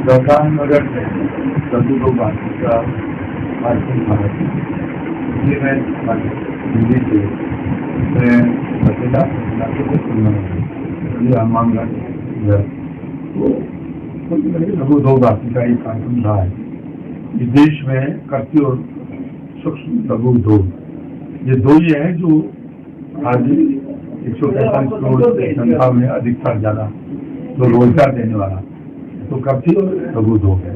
गंगानगर में तंदूरों बांधने का कार्यक्रम भारत इसलिए मैं हिंदी से मैं बचेगा को सुनना ये हनुमानगढ़ तो लघु दो बाकी का एक कार्यक्रम रहा है। इस देश में कृषि और सूक्ष्म लघु उद्योग ये दो ही है जो आज 145 करोड़ जनता में अधिकतर ज्यादा जो रोजगार देने वाला तो कृषि और लघु उद्योग है।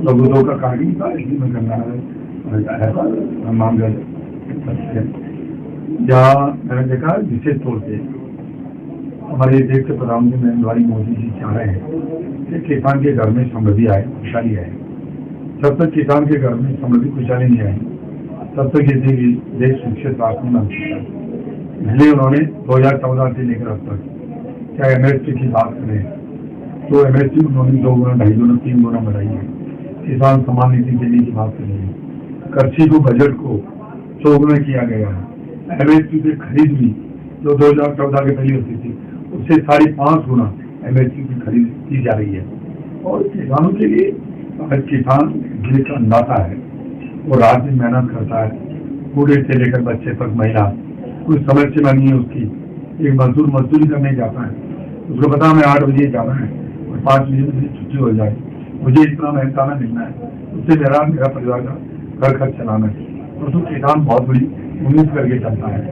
लघु उद्योग का कार्यक्रम था इसी में गंगानगर हनुमानगढ़ जहाँ मैंने देखा विशेष तौर से हमारे देश के प्रधानमंत्री नरेंद्र भाई मोदी जी चाह रहे हैं कि किसान के घर में समृद्धि आए, खुशहाली आए। जब तक किसान के घर में समृद्धि खुशहाली नहीं आई तब तक ये देश विकसित राष्ट्र में बन सकता है। इसलिए उन्होंने 2014 से लेकर अब तक क्या एमएसपी की बात करें तो एमएसपी उन्होंने 2 गुना 2.5 गुना 3 गुना बढ़ाई है। किसान सम्मान निधि देने की बात करें, कृषि को बजट को 100 गुना किया गया है। एमएसपी की खरीद भी जो 2014 के पहले होती थी उससे 5.5 गुना एमएसपी की खरीद की जा रही है। और किसानों के लिए किसान देश का अन्नदाता है, वो रात दिन मेहनत करता है, बूढ़े से लेकर बच्चे तक, महिला कोई समय सीमा नहीं है उसकी। एक मजदूर मजदूरी करने जाता है, उसको पता हमें 8 बजे जाना है और 5 बजे मुझे छुट्टी हो जाए, मुझे इतना मेहनताना मिलना है, उससे मेरा परिवार का घर खर्च चलाना है। तो किसान बहुत बड़ी उम्मीद करके चलता है।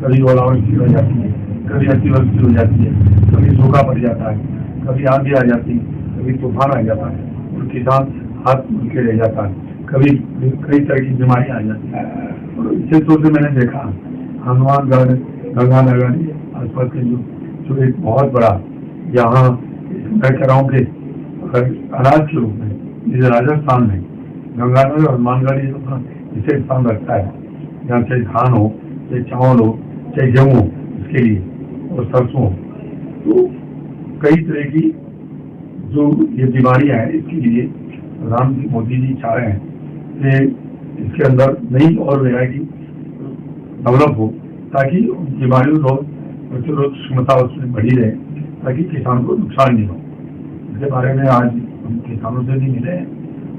कभी ओलावृष्टि हो जाती है, कभी अतिवृष्टि हो जाती है, कभी सूखा पड़ जाता है, कभी आंधी आ जाती है, कभी तूफान आ जाता है और किसान हाथ मूल के रह जाता है। कभी कई तरह की बीमारियां आ जाती है। और विशेष तौर से मैंने देखा हनुमानगढ़ गंगानगर आसपास के जो एक बहुत बड़ा यहाँ मैं कह रहा हूँ कि अनाज के रूप में जैसे राजस्थान में गंगानगर और हनुमानगढ़ ये अपना विशेष स्थान रखता है। जहाँ चाहे धान हो, चाहे चावल हो, चाहे गेहूँ हो इसके लिए और सरसों हो। तो कई तरह की जो ये बीमारियां हैं इसके लिए प्रधानमंत्री मोदी जी चाह रहे हैं कि इसके अंदर नई और वेराइटी डेवलप हो ताकि बीमारियों प्रतिरोध क्षमता उसमें बढ़ी रहे ताकि किसान को नुकसान नहीं हो। इसके बारे में आज हम किसानों से भी मिले हैं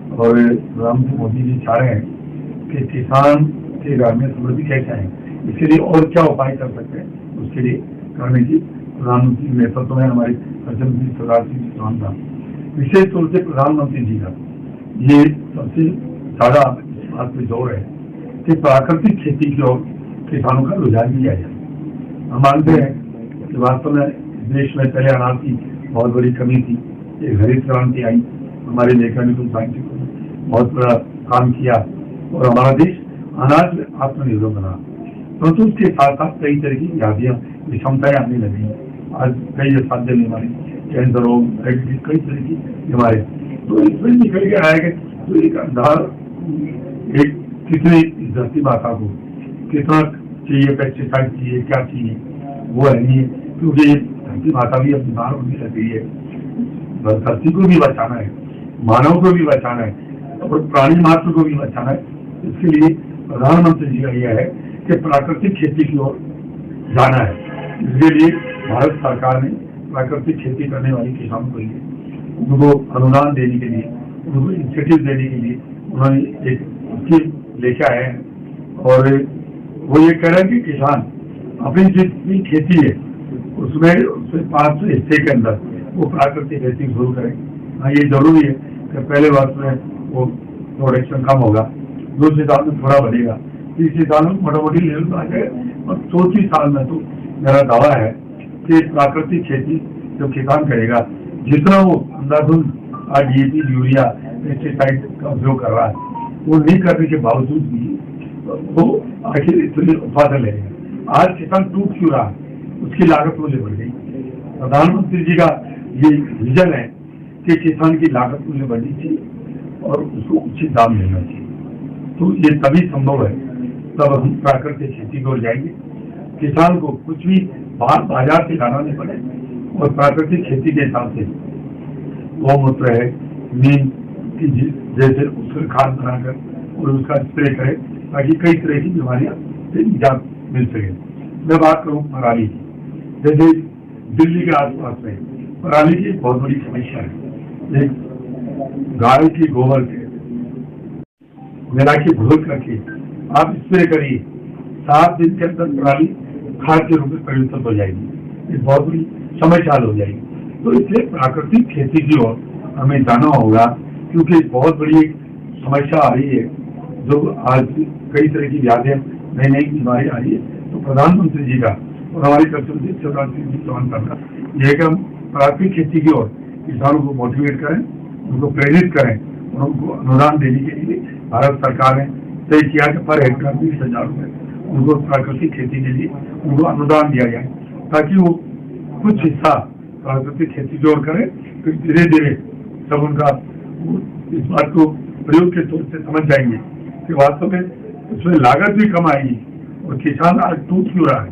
और प्रधानमंत्री मोदी जी चाह रहे हैं कि किसान के घर में समृद्धि कैसे आए, इसके लिए और क्या उपाय कर सकते हैं उसके लिए करने की प्रधानमंत्री नेतृत्व में हमारे प्रधानमंत्री सरदार सिंह चौहान का विशेष तौर से प्रधानमंत्री जी का ये सबसे ज्यादा इस बात पे जोर है कि प्राकृतिक खेती की ओर किसानों का रुझान दिया जाए। हम मानते हैं कि वास्तव में देश में पहले अनाज की बहुत बड़ी कमी थी। एक हरित क्रांति आई, हमारे वैज्ञानिकों साइंटिस्टों ने बहुत बड़ा काम किया और हमारा देश अनाज में आत्मनिर्भर बना। परंतु उसके साथ साथ कई तरह की व्याधियां विषमताएं आने लगी। आज कई असाध्य बीमारी, कैंसर रोग, डायबिटीज, कई तरह की बीमारियां। तो इसमें निकल के आएगा तो एक अंधार एक कितने धरती माता को कितना चाहिए, पेस्टिसाइड चाहिए, क्या चाहिए वो है नहीं, क्योंकि धरती माता भी अब बीमार होने लग गई है। धरती को भी बचाना है, मानव को भी बचाना है और प्राणी मात्र को भी बचाना है। इसके लिए प्रधानमंत्री जी का यह है कि प्राकृतिक खेती की ओर जाना है। इसके लिए भारत सरकार ने प्राकृतिक खेती करने वाले किसानों के लिए उनको अनुदान देने के लिए, उनको इंसेंटिव देने के लिए उन्होंने एक स्कीम लेके आए हैं और वो ये कह रहे हैं कि किसान अपनी जितनी खेती है उसमें 5 हिस्से के अंदर वो प्राकृतिक खेती शुरू करें। हाँ, ये जरूरी है कि पहले वर्ष में वो प्रोडक्शन कम होगा, दूसरे साल में थोड़ा बढ़ेगा, तीसरे साल में मोटामोटी लेवल पर आ जाएगा और चौथी साल में तो मेरा दावा है कि प्राकृतिक खेती जो किसान करेगा, जितना वो अंधाधुंध DAP, यूरिया, पेस्टिसाइड का उपयोग कर रहा है वो नहीं करने के बावजूद भी वो आखिर इतनी उत्पादन लेगा। आज किसान टूट क्यों रहा है, उसकी लागत मूल्य बढ़ गई। प्रधानमंत्री जी का ये विजन है कि किसान की लागत मूल्य बढ़नी चाहिए और उसको उचित दाम मिलना चाहिए। तो ये तभी संभव है तब हम प्राकृतिक खेती को जाएंगे। किसान को कुछ भी बाजार से लाना नहीं पड़े और प्राकृतिक खेती के हिसाब से गौमूत्र है, नीम की जैसे उसका खाद बनाकर और उसका स्प्रे करे ताकि कई तरह की बीमारियां से निजात मिल सके। मैं बात करूं पराली की, जैसे दिल्ली के आसपास में पराली की बहुत बड़ी समस्या है। एक गाय की गोबर से मिला के घोल करके आप स्प्रे करिए, 7 दिन के अंदर पराली खाद के रूप में परिवर्तित हो जाएगी। एक बहुत बड़ी समस्या हल हो जाएगी। तो इसलिए प्राकृतिक खेती की ओर हमें जाना होगा, क्योंकि बहुत बड़ी एक समस्या आ रही है जो आज कई तरह की व्याधियां, नई नई बीमारी आ रही है। तो प्रधानमंत्री जी का और हमारे कृषि मंत्री शिवराज सिंह चौहान का यह कि हम प्राकृतिक खेती की ओर किसानों को मोटिवेट करें, उनको प्रेरित करें और उनको अनुदान देने के लिए भारत सरकार ने तय किया कि पर हेक्टेयर 20,000 रुपये उनको प्राकृतिक खेती के लिए उनको अनुदान दिया जाए, ताकि वो कुछ हिस्सा प्राकृतिक खेती की ओर करें। फिर धीरे धीरे सब उनका इस बात को प्रयोग के तौर से समझ जाएंगे कि वास्तव में उसमें लागत भी कम आएगी और किसान आज टूट क्यों रहा है,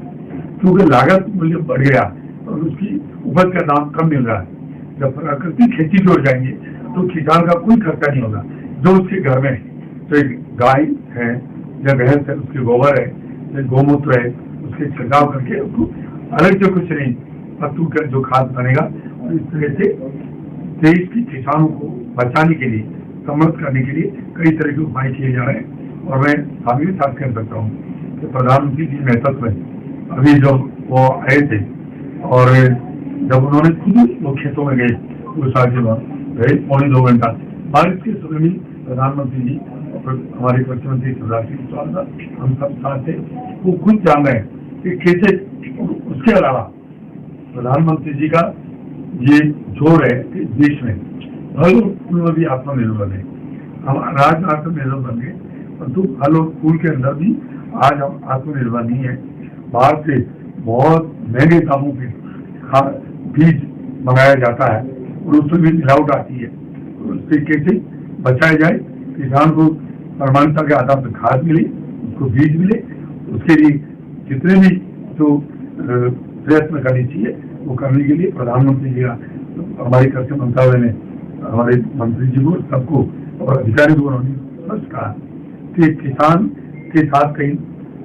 क्योंकि लागत मूल्य बढ़ गया और उसकी उपज का दाम कम मिल रहा है। जब प्राकृतिक खेती की ओर जाएंगे तो किसान का कोई खर्चा नहीं होगा, जो उसके घर में तो गाय है या भैंस है, उसके गोबर है या गोमूत्र है, उसके छिड़काव करके उसको अलग से कुछ नहीं, पत्तू का जो खाद बनेगा। और इस तरह से देश के किसानों को बचाने के लिए, समृद्ध करने के लिए कई तरह के उपाय किए जा रहे हैं। और मैं आगे भी साथ कह सकता हूँ कि प्रधानमंत्री जी नेतृत्व में अभी जो वो आए थे और जब उन्होंने खुद वो खेतों में गए, वो साथ गए 2.25 घंटा बारिश के समय में प्रधानमंत्री जी और हमारे कृषि मंत्री शिवराज सिंह चौहान हम सब साथ थे। वो खुद जान रहे हैं कि कैसे। उसके अलावा प्रधानमंत्री जी का ये जोर है कि देश में फल और फूल में भी आत्मनिर्भर है। हम अनाज आत्मनिर्भर बन गए, परंतु फल और फूल के अंदर भी आज हम आत्मनिर्भर नहीं है। बाहर से बहुत महंगे दामों के बीज मंगाया जाता है और उसमें भी मिलावट आती है। तो उससे कैसे बचाया जाए, किसान को प्रमाणिकता के आधार पर खाद मिले, उसको बीज मिले, उसके लिए जितने भी जो प्रयत्न करनी चाहिए वो करने के लिए प्रधानमंत्री जी का, हमारे कृषि मंत्रालय ने हमारे मंत्री जी को, सबको और अधिकारी को उन्होंने स्पष्ट कहा कि किसान के साथ कहीं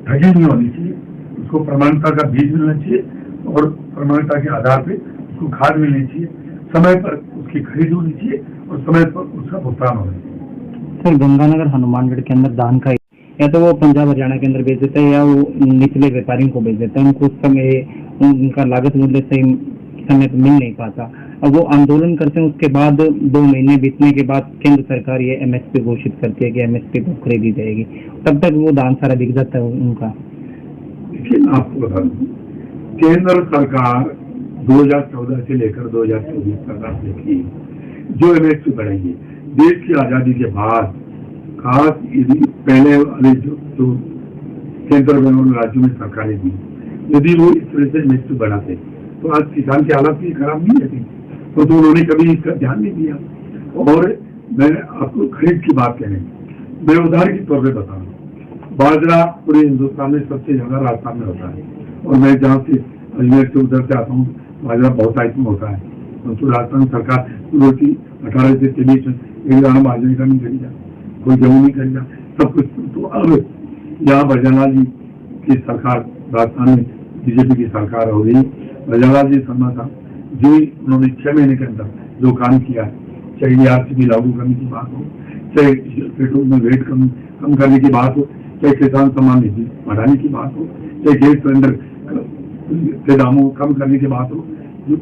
ठगी नहीं होनी चाहिए, उसको प्रमाणिकता का बीज मिलना चाहिए और प्रमाणिकता के आधार पर उसको खाद मिलनी चाहिए, समय पर उसकी खरीद होनी चाहिए और समय पर उसका भुगतान होना चाहिए। सर, गंगानगर हनुमानगढ़ के अंदर धान का या तो वो पंजाब हरियाणा के अंदर बेच देता है या वो निचले व्यापारियों को बेच देता है, उनको उस समय उनका लागत मूल्य सही समय पर मिल नहीं पाता। अब वो आंदोलन करते हैं, उसके बाद 2 महीने बीतने के बाद केंद्र सरकार ये MSP घोषित करती है कि MSP पर खरीदी जाएगी, तब तक वो धान सारा बिक जाता है उनका। देखिए, मैं आपको बता दूं, केंद्र सरकार 2014 से लेकर 2024 तक आप देखिए जो MSP बढ़ेंगे देश की आजादी के बाद, खास यदि पहले वाले जो केंद्र और राज्यों में सरकारें दी, यदि वो इस तरह से MSP बढ़ाते तो आज किसान की हालत भी खराब नहीं रहती। तो उन्होंने कभी इसका ध्यान नहीं दिया। और मैं आपको खरीद की बात करें, मैं उदाहरण के तौर पर बता रहा हूँ, बाजरा पूरे हिंदुस्तान में सबसे ज्यादा राजस्थान में होता है और मैं जहाँ से अजमेर से उधर से आता हूँ, बाजरा बहुत आइटम होता है। तो राजस्थान सरकार रोटी 18 से 23 में एक दाना बाजरे का नहीं खरीदा, कोई गेहूँ नहीं खरीदा, सब कुछ। तो अब यहाँ भजनलाल जी की सरकार, राजस्थान में बीजेपी की सरकार हो रही, भजनलाल जी शर्मा था, जो उन्होंने 6 महीने के अंदर जो काम किया, चाहे RCB लागू करने की बात हो, चाहे पेट्रोल में रेट कम करने की बात हो, चाहे किसान सम्मान निधि बढ़ाने की बात हो, चाहे गैस सिलेंडर के दामों कम करने की बात हो, जो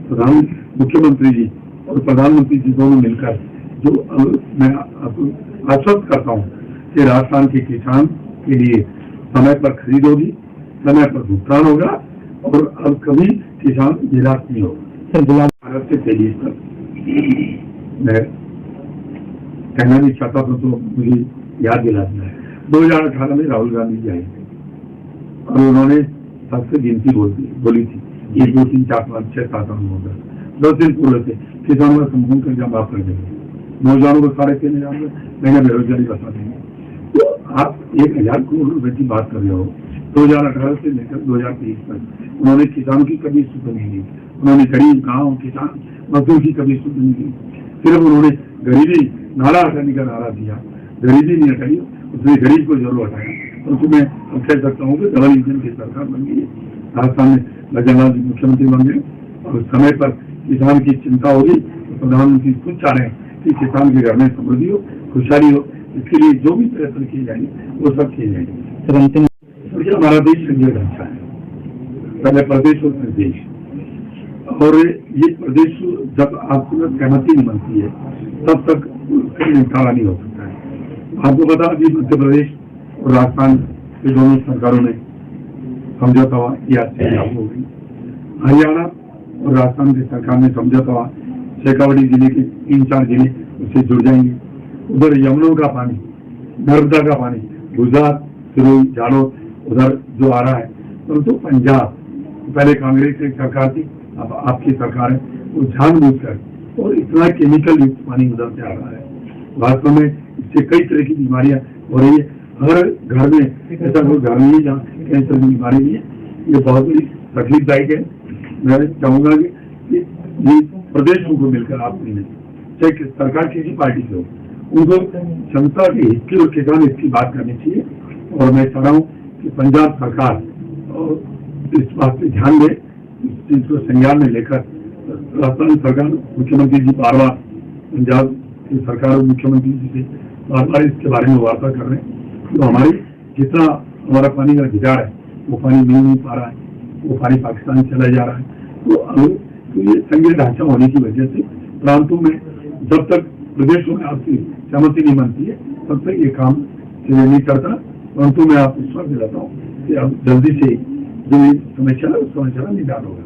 मुख्यमंत्री जी और प्रधानमंत्री जी दोनों मिलकर जो मैं आपको आश्वस्त करता हूँ कि राजस्थान के किसान के लिए समय पर खरीद होगी, समय पर भुगतान होगा और अब कभी किसान निराश नहीं होगा। भारत से तेजी पर मैं कहना नहीं चाहता था, तो मुझे याद दिला दिया है 2018 में राहुल गांधी जी आए थे और उन्होंने सबसे गिनती बोली थी 1 2 3 4 5 6 7 8 9 10 दिन पूरे थे किसानों का संपूर्ण कर्जा माफ कर देंगे, नौजवानों को 3.5 महीना बेरोजगारी बता देंगे। तो आप 1,000 करोड़ रुपए की बात कर रहे हो 2018 से लेकर 2023 तक उन्होंने किसानों की कभी सुध नहीं ली, उन्होंने गरीब गांव किसान मजदूर की कभी सुध नहीं ली, सिर्फ उन्होंने गरीबी नारा हटाने का नारा दिया, गरीबी नहीं हटाई, उसने गरीब को जरूर हटाया। और तो मैं अब कह सकता हूँ कि डबल इंजन की सरकार बन गई है, राजस्थान में भजनलाल जी मुख्यमंत्री बन गए और समय पर किसान की चिंता होगी। तो प्रधानमंत्री खुद चाह रहे हैं कि किसान के घर में समृद्धि हो, खुशहाली हो। इसके लिए जो भी प्रयत्न किए जाएंगे वो सब किए जाएंगे। सर अंतिम हमारा देश संघीय ढांचा है, पहले प्रदेश और फिर देश, और ये प्रदेश जब आपको सहमति नहीं बनती है तब तक निपटारा नहीं हो सकता है। आपको पता अभी मध्य प्रदेश और राजस्थान के दोनों सरकारों ने समझौता हुआ, ये आज से लागू हो गई। हरियाणा और राजस्थान की सरकार ने समझौता हुआ, शेखावाटी जिले के 3-4 जिले उससे जुड़ जाएंगे। उधर यमुना का पानी, नर्मदा का पानी गुजरात, सिरोही, जालोर उधर जो आ रहा है, परंतु तो पंजाब पहले कांग्रेस की सरकार थी, अब आपकी सरकार है, वो जानबूझकर और इतना केमिकल युक्त पानी उधर से आ रहा है। वास्तव में इससे कई तरह की बीमारियां हो रही है। हर घर में ऐसा कोई घर नहीं है जहाँ कैंसर की बीमारी नहीं है। ये बहुत ही तकलीफदायक है। मैं चाहूंगा कि ये प्रदेशों को मिलकर आप नहीं, चाहे सरकार किसी पार्टी से हो, उनको जनता के हित की और किसान हित की बात करनी चाहिए। और मैं चाह रहा हूँ कि पंजाब सरकार इस बात पे ध्यान दे, इस चीज को संज्ञान में लेकर राजस्थान सरकार, मुख्यमंत्री जी बार बार पंजाब की सरकार और मुख्यमंत्री जी से बार बार इसके बारे में वार्ता कर रहे हैं। तो हमारी जितना हमारा पानी का अधिकार है वो पानी मिल नहीं पा रहा है, वो पानी पाकिस्तान चला जा रहा है। तो ये संघीय ढांचा होने की वजह से प्रांतों में जब तक प्रदेशों में आपकी सहमति नहीं बनती है तब तक ये काम नहीं करता। परंतु मैं आपको विश्वास दिलाता हूँ कि अब जल्दी से जो समस्या है उस समस्या का निदान होगा।